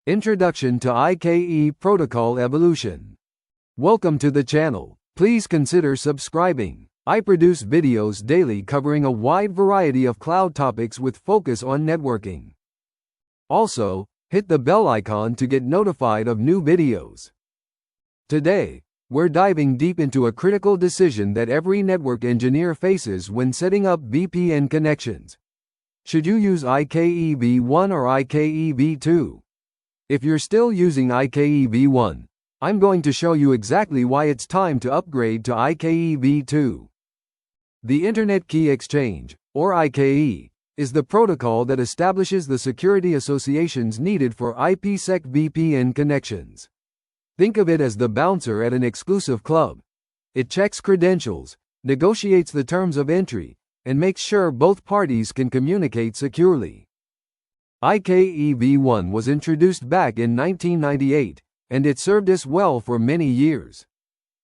Introduction to IKE Protocol Evolution. Welcome to the channel. Please consider subscribing. I produce videos daily covering a wide variety of cloud topics with focus on networking. Also, hit the bell icon to get notified of new videos. Today, we're diving deep into a critical decision that every network engineer faces when setting up VPN connections. Should you use IKEv1 or IKEv2? If you're still using IKEv1, I'm going to show you exactly why it's time to upgrade to IKEv2. The Internet Key Exchange, or IKE, is the protocol that establishes the security associations needed for IPsec VPN connections. Think of it as the bouncer at an exclusive club. It checks credentials, negotiates the terms of entry, and makes sure both parties can communicate securely. IKEv1 was introduced back in 1998, and it served us well for many years.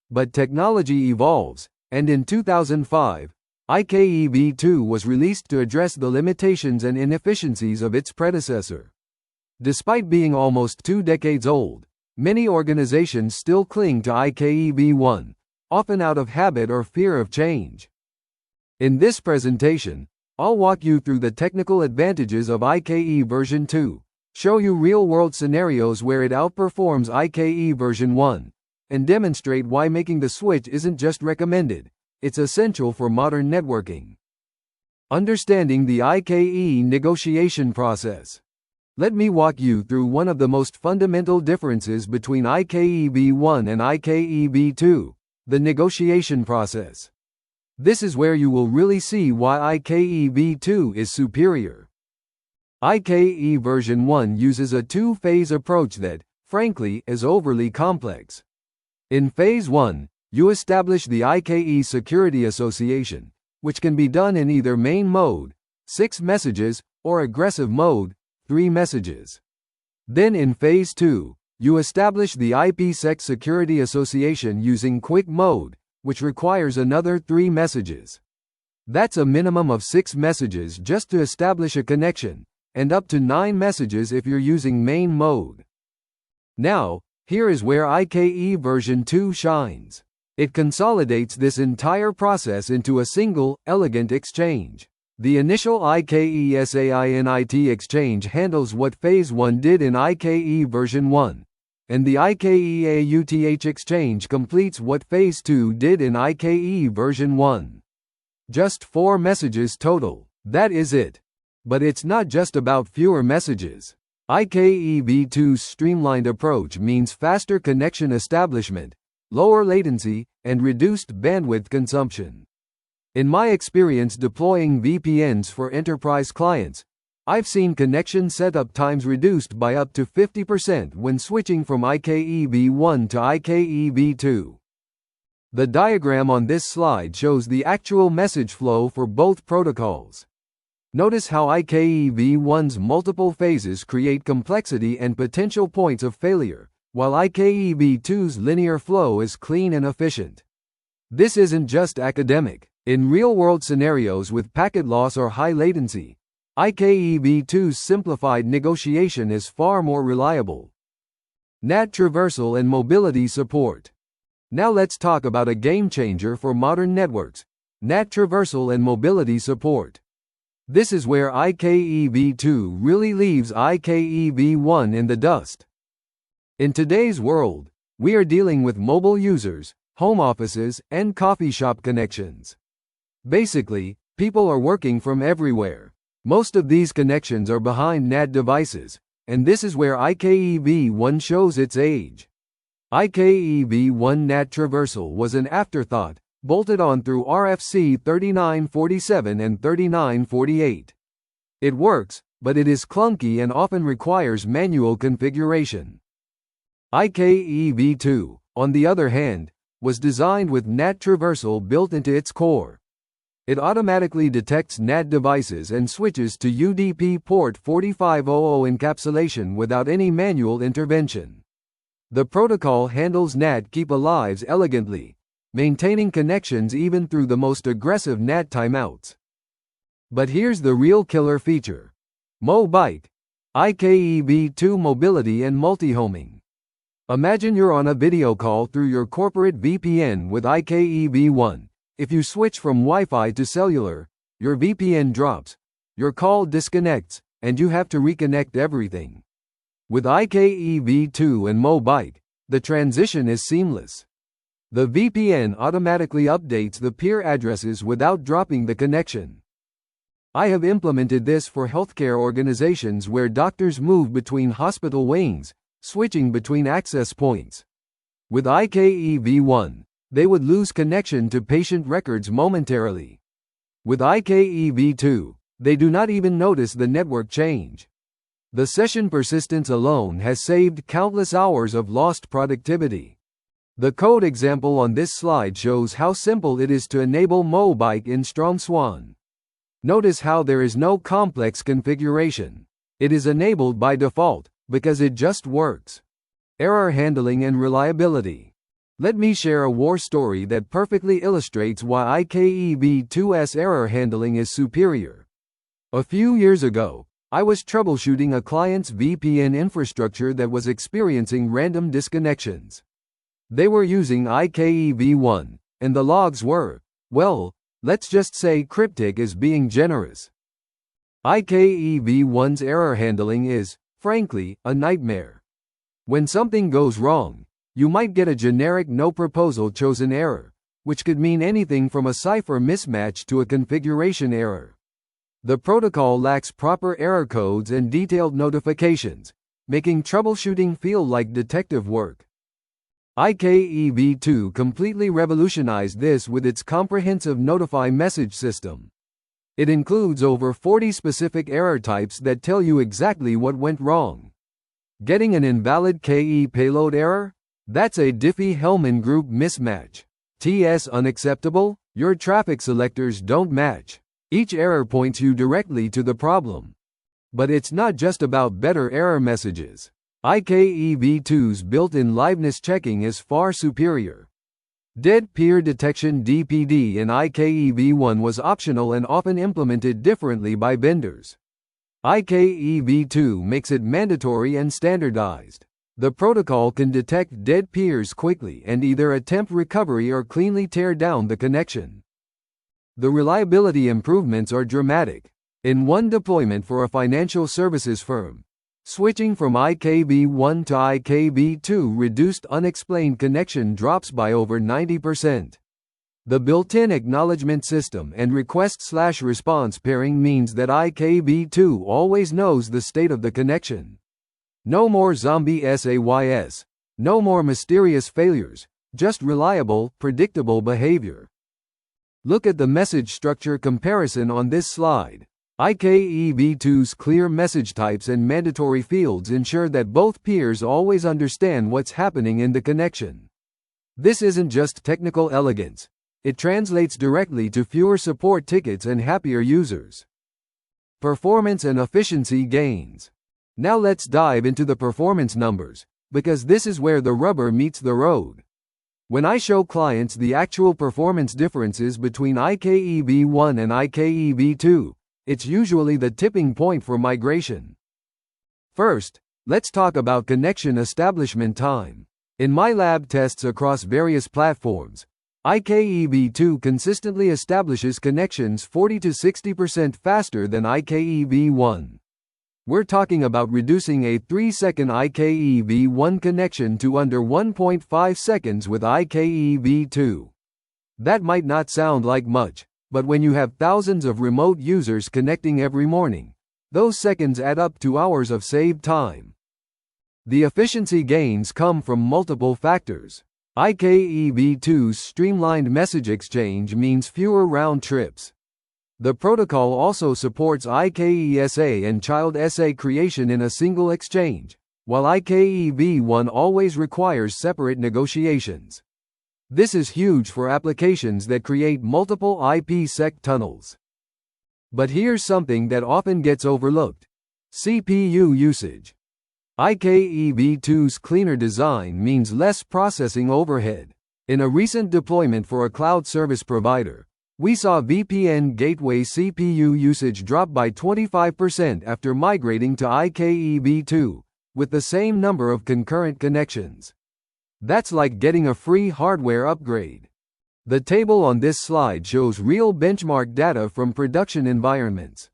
But technology evolves, and in 2005, IKEv2 was released to address the limitations and inefficiencies of its predecessor. Despite being almost 2 decades old, many organizations still cling to IKEv1, often out of habit or fear of change. In this presentation, I'll walk you through the technical advantages of IKE version 2, show you real-world scenarios where it outperforms IKE version 1, and demonstrate why making the switch isn't just recommended, it's essential for modern networking. Understanding the IKE negotiation process. Let me walk you through one of the most fundamental differences between IKEv1 and IKEv2, the negotiation process. This is where you will really see why IKEv2 is superior. IKE version 1 uses a two-phase approach that, frankly, is overly complex. In phase 1, you establish the IKE security association, which can be done in either main mode, 6 messages, or aggressive mode, 3 messages. Then in phase 2, you establish the IPsec security association using quick mode, which requires another 3 messages. That's a minimum of 6 messages just to establish a connection, and up to 9 messages if you're using main mode. Now, here is where IKE version 2 shines. It consolidates this entire process into a single, elegant exchange. The initial IKE-SAINIT exchange handles what phase 1 did in IKE version 1. And the IKE-AUTH exchange completes what phase 2 did in IKE version 1. Just 4 messages total, that is it. But it's not just about fewer messages. IKEv2's streamlined approach means faster connection establishment, lower latency, and reduced bandwidth consumption. In my experience deploying VPNs for enterprise clients, I've seen connection setup times reduced by up to 50% when switching from IKEv1 to IKEv2. The diagram on this slide shows the actual message flow for both protocols. Notice how IKEv1's multiple phases create complexity and potential points of failure, while IKEv2's linear flow is clean and efficient. This isn't just academic. In real-world scenarios with packet loss or high latency, IKEv2's simplified negotiation is far more reliable. NAT traversal and mobility support. Now let's talk about a game changer for modern networks, NAT traversal and mobility support. This is where IKEv2 really leaves IKEv1 in the dust. In today's world, we are dealing with mobile users, home offices, and coffee shop connections. Basically, people are working from everywhere. Most of these connections are behind NAT devices, and this is where IKEv1 shows its age. IKEv1 NAT traversal was an afterthought, bolted on through RFC 3947 and 3948. It works, but it is clunky and often requires manual configuration. IKEv2, on the other hand, was designed with NAT traversal built into its core. It automatically detects NAT devices and switches to UDP port 4500 encapsulation without any manual intervention. The protocol handles NAT keep-alives elegantly, maintaining connections even through the most aggressive NAT timeouts. But here's the real killer feature. MoByte. IKEv2 mobility and multi-homing. Imagine you're on a video call through your corporate VPN with IKEv1. If you switch from Wi-Fi to cellular, your VPN drops, your call disconnects, and you have to reconnect everything. With IKEv2 and Mobike, the transition is seamless. The VPN automatically updates the peer addresses without dropping the connection. I have implemented this for healthcare organizations where doctors move between hospital wings, switching between access points. With IKEv1, they would lose connection to patient records momentarily. With IKEv2, they do not even notice the network change. The session persistence alone has saved countless hours of lost productivity. The code example on this slide shows how simple it is to enable Mobike in StrongSwan. Notice how there is no complex configuration. It is enabled by default, because it just works. Error handling and reliability. Let me share a war story that perfectly illustrates why IKEv2's error handling is superior. A few years ago, I was troubleshooting a client's VPN infrastructure that was experiencing random disconnections. They were using IKEv1, and the logs were, well, let's just say cryptic is being generous. IKEv1's error handling is, frankly, a nightmare. When something goes wrong, you might get a generic no proposal chosen error, which could mean anything from a cipher mismatch to a configuration error. The protocol lacks proper error codes and detailed notifications, making troubleshooting feel like detective work. IKEv2 completely revolutionized this with its comprehensive notify message system. It includes over 40 specific error types that tell you exactly what went wrong. Getting an invalid KE payload error? That's a Diffie-Hellman group mismatch. TS unacceptable? Your traffic selectors don't match. Each error points you directly to the problem. But it's not just about better error messages. IKEv2's built-in liveness checking is far superior. Dead peer detection (DPD) in IKEv1 was optional and often implemented differently by vendors. IKEv2 makes it mandatory and standardized. The protocol can detect dead peers quickly and either attempt recovery or cleanly tear down the connection. The reliability improvements are dramatic. In one deployment for a financial services firm, switching from IKEv1 to IKEv2 reduced unexplained connection drops by over 90%. The built-in acknowledgement system and request/response pairing means that IKEv2 always knows the state of the connection. No more zombie SAYS. No more mysterious failures, just reliable, predictable behavior. Look at the message structure comparison on this slide. IKEv2's clear message types and mandatory fields ensure that both peers always understand what's happening in the connection. This isn't just technical elegance. It translates directly to fewer support tickets and happier users. Performance and efficiency gains. Now let's dive into the performance numbers, because this is where the rubber meets the road. When I show clients the actual performance differences between IKEv1 and IKEv2, it's usually the tipping point for migration. First, let's talk about connection establishment time. In my lab tests across various platforms, IKEv2 consistently establishes connections 40 to 60% faster than IKEv1. We're talking about reducing a 3-second IKEv1 connection to under 1.5 seconds with IKEv2. That might not sound like much, but when you have thousands of remote users connecting every morning, those seconds add up to hours of saved time. The efficiency gains come from multiple factors. IKEv2's streamlined message exchange means fewer round trips. The protocol also supports IKESA and child SA creation in a single exchange, while IKEv1 always requires separate negotiations. This is huge for applications that create multiple IPsec tunnels. But here's something that often gets overlooked: CPU usage. IKEv2's cleaner design means less processing overhead. In a recent deployment for a cloud service provider, We saw VPN gateway CPU usage drop by 25% after migrating to IKEv2, with the same number of concurrent connections. That's like getting a free hardware upgrade. The table on this slide shows real benchmark data from production environments.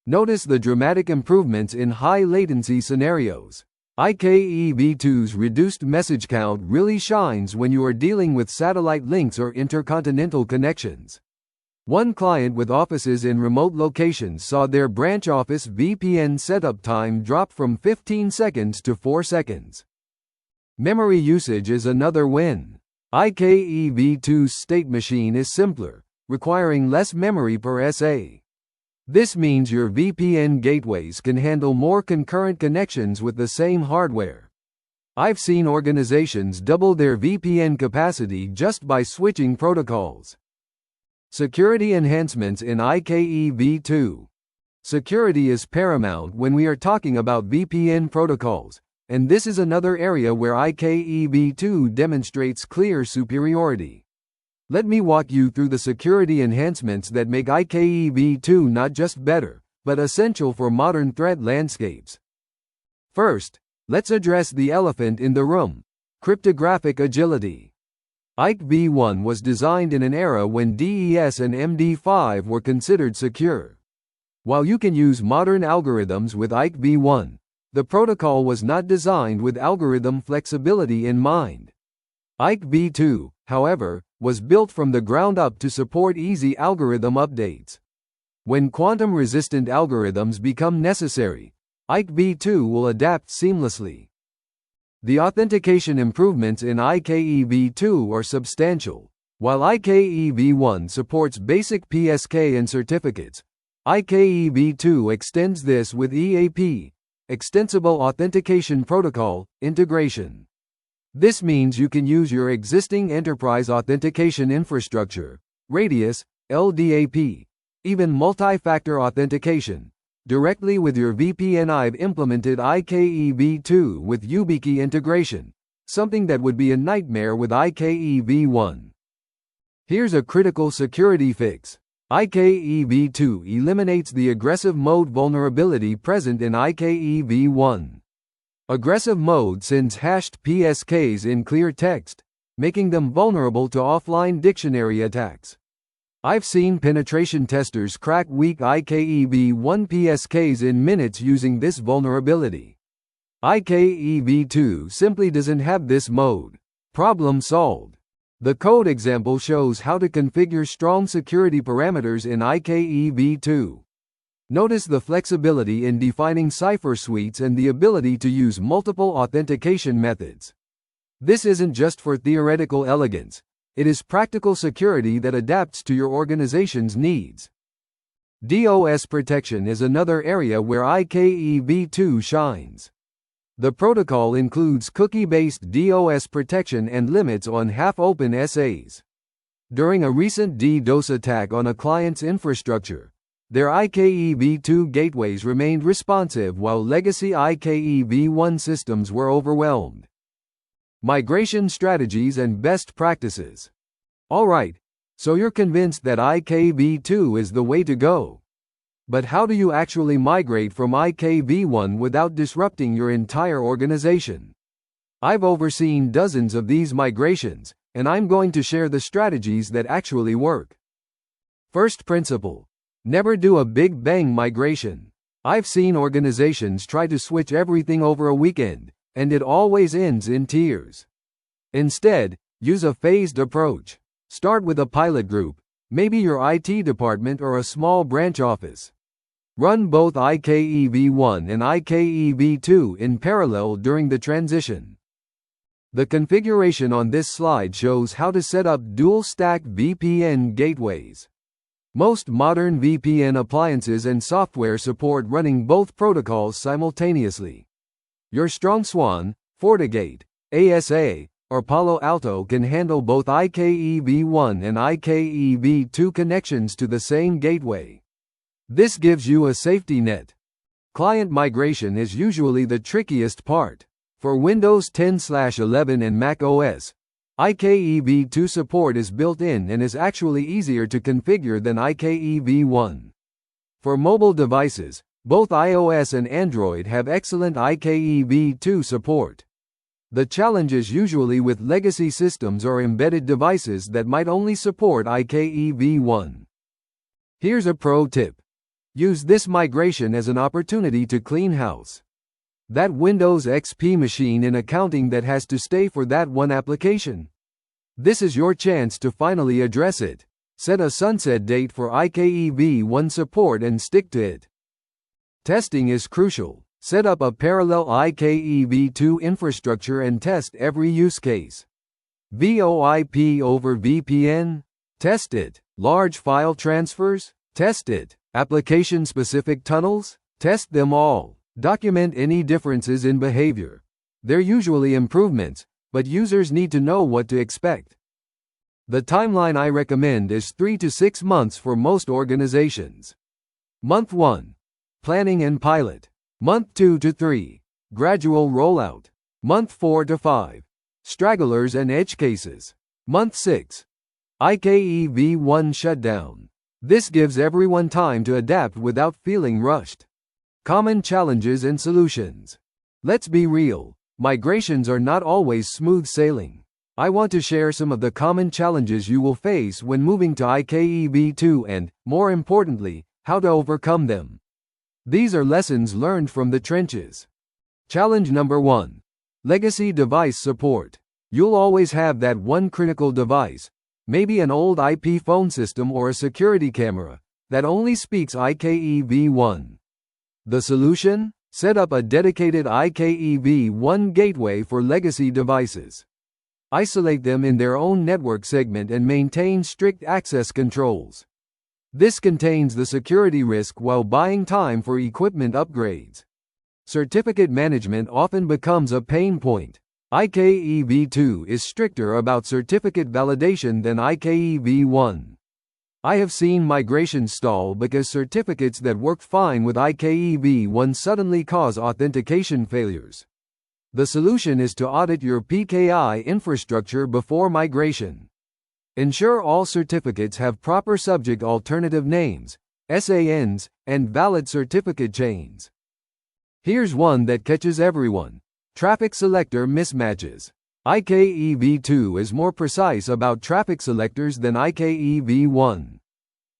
Notice the dramatic improvements in high latency scenarios. IKEv2's reduced message count really shines when you are dealing with satellite links or intercontinental connections. One client with offices in remote locations saw their branch office VPN setup time drop from 15 seconds to 4 seconds. Memory usage is another win. IKEv2's state machine is simpler, requiring less memory per SA. This means your VPN gateways can handle more concurrent connections with the same hardware. I've seen organizations double their VPN capacity just by switching protocols. Security enhancements in IKEv2. Security is paramount when we are talking about VPN protocols, and this is another area where IKEv2 demonstrates clear superiority. Let me walk you through the security enhancements that make IKEv2 not just better, but essential for modern threat landscapes. First, let's address the elephant in the room: cryptographic agility. IKEv1 was designed in an era when DES and MD5 were considered secure. While you can use modern algorithms with IKEv1, the protocol was not designed with algorithm flexibility in mind. IKEv2, however, was built from the ground up to support easy algorithm updates. When quantum-resistant algorithms become necessary, IKEv2 will adapt seamlessly. The authentication improvements in IKEv2 are substantial. While IKEv1 supports basic PSK and certificates, IKEv2 extends this with EAP, Extensible Authentication Protocol, integration. This means you can use your existing enterprise authentication infrastructure, Radius, LDAP, even multi-factor authentication, directly with your VPN. I've implemented IKEv2 with YubiKey integration, something that would be a nightmare with IKEv1. Here's a critical security fix. IKEv2 eliminates the aggressive mode vulnerability present in IKEv1. Aggressive mode sends hashed PSKs in clear text, making them vulnerable to offline dictionary attacks. I've seen penetration testers crack weak IKEv1 PSKs in minutes using this vulnerability. IKEv2 simply doesn't have this mode. Problem solved. The code example shows how to configure strong security parameters in IKEv2. Notice the flexibility in defining cipher suites and the ability to use multiple authentication methods. This isn't just for theoretical elegance. It is practical security that adapts to your organization's needs. DOS protection is another area where IKEv2 shines. The protocol includes cookie-based DOS protection and limits on half-open SAs. During a recent DDoS attack on a client's infrastructure, their IKEv2 gateways remained responsive while legacy IKEv1 systems were overwhelmed. Migration strategies and best practices. Alright, so you're convinced that IKEv2 is the way to go. But how do you actually migrate from IKEv1 without disrupting your entire organization? I've overseen dozens of these migrations, and I'm going to share the strategies that actually work. First principle: never do a big bang migration. I've seen organizations try to switch everything over a weekend, and it always ends in tears. Instead, use a phased approach. Start with a pilot group, maybe your IT department or a small branch office. Run both IKEv1 and IKEv2 in parallel during the transition. The configuration on this slide shows how to set up dual-stack VPN gateways. Most modern VPN appliances and software support running both protocols simultaneously. Your strong Swan, FortiGate, ASA, or Palo Alto can handle both IKEv1 and IKEv2 connections to the same gateway. This gives you a safety net. Client migration is usually the trickiest part. For Windows 10/11 and Mac OS, IKEv2 support is built in and is actually easier to configure than IKEv1. For mobile devices, both iOS and Android have excellent IKEv2 support. The challenge is usually with legacy systems or embedded devices that might only support IKEv1. Here's a pro tip. Use this migration as an opportunity to clean house. That Windows XP machine in accounting that has to stay for that one application. This is your chance to finally address it. Set a sunset date for IKEv1 support and stick to it. Testing is crucial. Set up a parallel IKEv2 infrastructure and test every use case. VoIP over VPN? Test it. Large file transfers? Test it. Application-specific tunnels? Test them all. Document any differences in behavior. They're usually improvements, but users need to know what to expect. The timeline I recommend is 3 to 6 months for most organizations. Month 1. Planning and pilot. Month 2 to 3. Gradual rollout. Month 4 to 5. Stragglers and edge cases. Month 6. IKEv1 shutdown. This gives everyone time to adapt without feeling rushed. Common challenges and solutions. Let's be real, migrations are not always smooth sailing. I want to share some of the common challenges you will face when moving to IKEv2 and, more importantly, how to overcome them. These are lessons learned from the trenches. Challenge number 1. Legacy device support. You'll always have that one critical device, maybe an old IP phone system or a security camera, that only speaks IKEv1. The solution? Set up a dedicated IKEv1 gateway for legacy devices. Isolate them in their own network segment and maintain strict access controls. This contains the security risk while buying time for equipment upgrades. Certificate management often becomes a pain point. IKEv2 is stricter about certificate validation than IKEv1. I have seen migrations stall because certificates that worked fine with IKEv1 suddenly cause authentication failures. The solution is to audit your PKI infrastructure before migration. Ensure all certificates have proper subject alternative names, SANs, and valid certificate chains. Here's one that catches everyone. Traffic selector mismatches. IKEv2 is more precise about traffic selectors than IKEv1.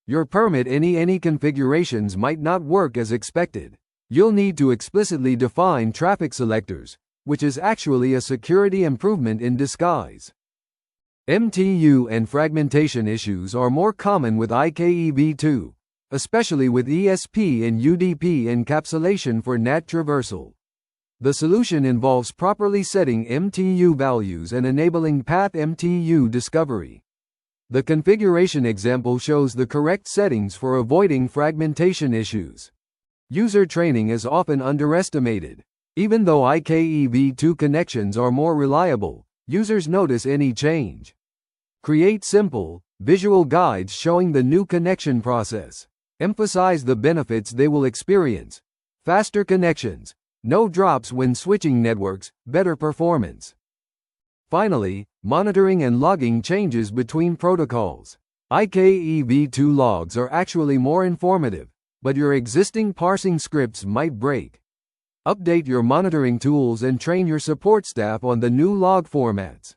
Your permit any configurations might not work as expected. You'll need to explicitly define traffic selectors, which is actually a security improvement in disguise. MTU and fragmentation issues are more common with IKEv2, especially with ESP and UDP encapsulation for NAT traversal. The solution involves properly setting MTU values and enabling path MTU discovery. The configuration example shows the correct settings for avoiding fragmentation issues. User training is often underestimated. Even though IKEv2 connections are more reliable, users notice any change. Create simple, visual guides showing the new connection process. Emphasize the benefits they will experience. Faster connections, no drops when switching networks, better performance. Finally, monitoring and logging changes between protocols. IKEv2 logs are actually more informative, but your existing parsing scripts might break. Update your monitoring tools and train your support staff on the new log formats.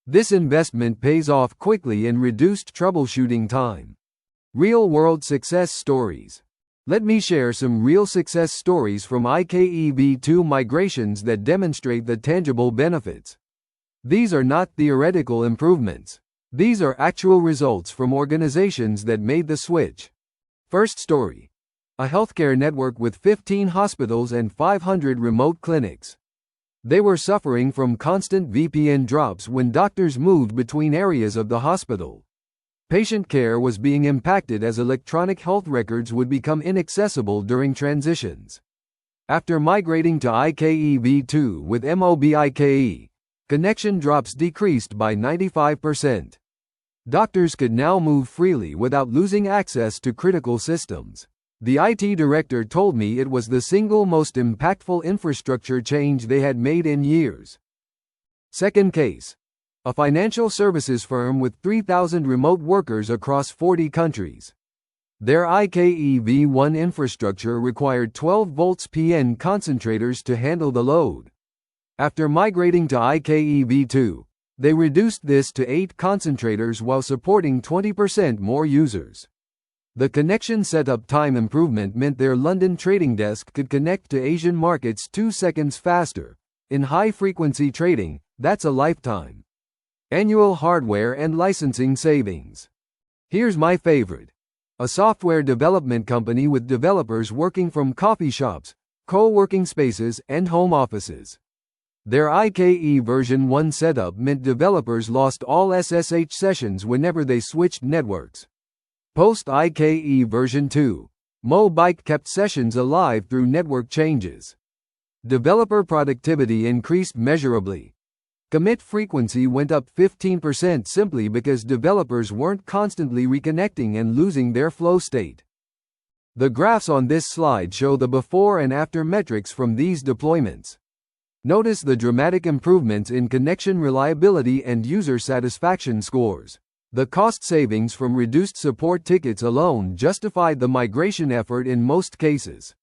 This investment pays off quickly in reduced troubleshooting time. Real-world success stories. Let me share some real success stories from IKEv2 migrations that demonstrate the tangible benefits. These are not theoretical improvements. These are actual results from organizations that made the switch. First story. A healthcare network with 15 hospitals and 500 remote clinics. They were suffering from constant VPN drops when doctors moved between areas of the hospital. Patient care was being impacted as electronic health records would become inaccessible during transitions. After migrating to IKEv2 with MOBIKE, connection drops decreased by 95%. Doctors could now move freely without losing access to critical systems. The IT director told me it was the single most impactful infrastructure change they had made in years. Second case. a financial services firm with 3,000 remote workers across 40 countries. Their IKEv1 infrastructure required 12 volts PN concentrators to handle the load. After migrating to IKEv2, they reduced this to 8 concentrators while supporting 20% more users. The connection setup time improvement meant their London trading desk could connect to Asian markets 2 seconds faster. In high-frequency trading, that's a lifetime. Annual hardware and licensing savings. Here's my favorite. A software development company with developers working from coffee shops, co-working spaces, and home offices. Their IKE version 1 setup meant developers lost all SSH sessions whenever they switched networks. Post IKE version 2, Mobike kept sessions alive through network changes. Developer productivity increased measurably. Commit frequency went up 15% simply because developers weren't constantly reconnecting and losing their flow state. The graphs on this slide show the before and after metrics from these deployments. Notice the dramatic improvements in connection reliability and user satisfaction scores. The cost savings from reduced support tickets alone justified the migration effort in most cases.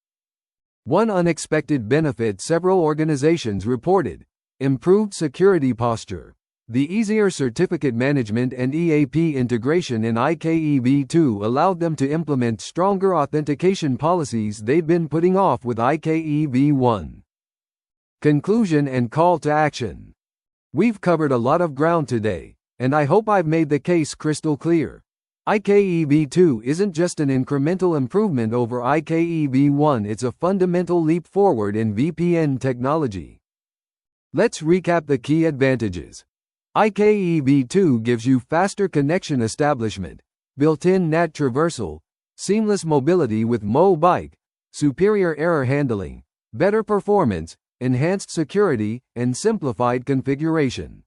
One unexpected benefit several organizations reported: improved security posture. The easier certificate management and EAP integration in IKEv2 allowed them to implement stronger authentication policies they'd been putting off with IKEv1. Conclusion and call to action. We've covered a lot of ground today, and I hope I've made the case crystal clear. IKEv2 isn't just an incremental improvement over IKEv1, it's a fundamental leap forward in VPN technology. Let's recap the key advantages. IKEv2 gives you faster connection establishment, built-in NAT traversal, seamless mobility with Mobike, superior error handling, better performance, enhanced security, and simplified configuration.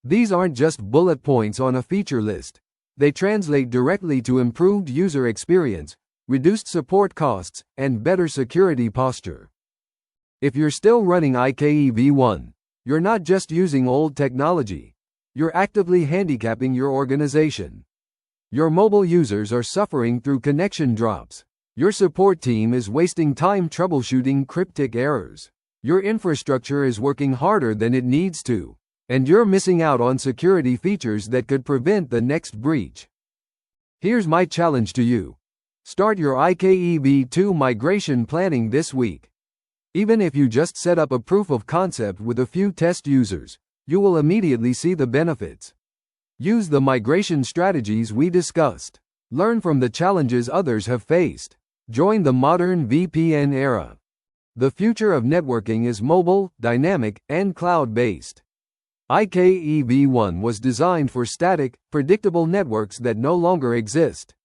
These aren't just bullet points on a feature list. They translate directly to improved user experience, reduced support costs, and better security posture. If you're still running IKEv1, you're not just using old technology. You're actively handicapping your organization. Your mobile users are suffering through connection drops. Your support team is wasting time troubleshooting cryptic errors. Your infrastructure is working harder than it needs to. And you're missing out on security features that could prevent the next breach. Here's my challenge to you. Start your IKEv2 migration planning this week. Even if you just set up a proof of concept with a few test users, you will immediately see the benefits. Use the migration strategies we discussed. Learn from the challenges others have faced. Join the modern VPN era. The future of networking is mobile, dynamic, and cloud-based. IKEv1 was designed for static, predictable networks that no longer exist.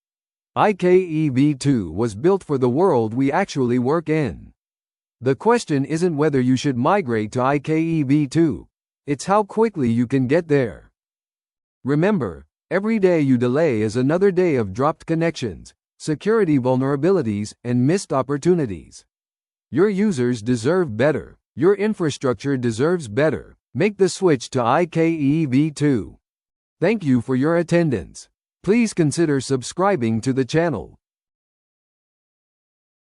IKEv2 was built for the world we actually work in. The question isn't whether you should migrate to IKEv2. It's how quickly you can get there. Remember, every day you delay is another day of dropped connections, security vulnerabilities, and missed opportunities. Your users deserve better. Your infrastructure deserves better. Make the switch to IKEv2. Thank you for your attendance. Please consider subscribing to the channel.